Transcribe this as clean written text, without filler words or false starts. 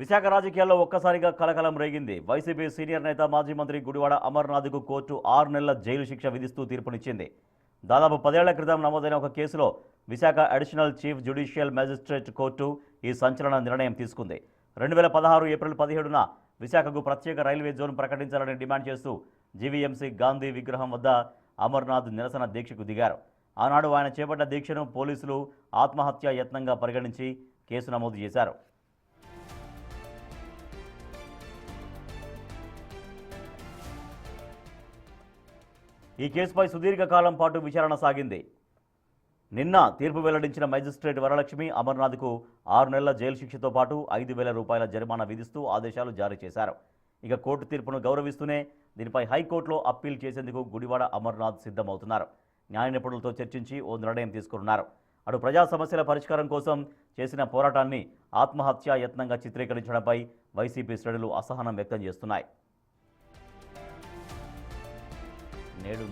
విశాఖ రాజకీయాల్లో ఒక్కసారిగా కలకలం రేగింది. వైసీపీ సీనియర్ నేత మాజీ మంత్రి గుడివాడ అమర్నాథ్కు కోర్టు 6 నెలల జైలు శిక్ష విధిస్తూ తీర్పునిచ్చింది. దాదాపు 10 ఏళ్ల క్రితం నమోదైన ఒక కేసులో Visakha additional chief judicial magistrate court ఈ సంచలన నిర్ణయం తీసుకుంది. 2016 ఏప్రిల్ 17న విశాఖకు ప్రత్యేక రైల్వే జోన్ ప్రకటించాలని డిమాండ్ చేస్తూ జీవీఎంసీ గాంధీ విగ్రహం వద్ద అమర్నాథ్ నిరసన దీక్షకు దిగారు. ఆనాడు ఆయన చేపట్ట దీక్షను పోలీసులు ఆత్మహత్య యత్నంగా పరిగణించి కేసు నమోదు చేశారు. ఈ కేసుపై సుదీర్ఘకాలం పాటు విచారణ సాగింది. నిన్న తీర్పు వెల్లడించిన మేజిస్ట్రేట్ వరలక్ష్మి అమర్నాథ్కు 6 నెలల జైలు శిక్షతో పాటు 5,000 రూపాయల జరిమానా విధిస్తూ ఆదేశాలు జారీ చేశారు. ఇక కోర్టు తీర్పును గౌరవిస్తూనే దీనిపై హైకోర్టులో అప్పీల్ చేసేందుకు గుడివాడ అమర్నాథ్ సిద్ధమవుతున్నారు. న్యాయ నిపుణులతో చర్చించి ఓ నిర్ణయం తీసుకున్నారు. అటు ప్రజా సమస్యల పరిష్కారం కోసం చేసిన పోరాటాన్ని ఆత్మహత్యా యత్నంగా చిత్రీకరించడంపై వైసీపీ శ్రేణులు అసహనం వ్యక్తం చేస్తున్నాయి. నేడు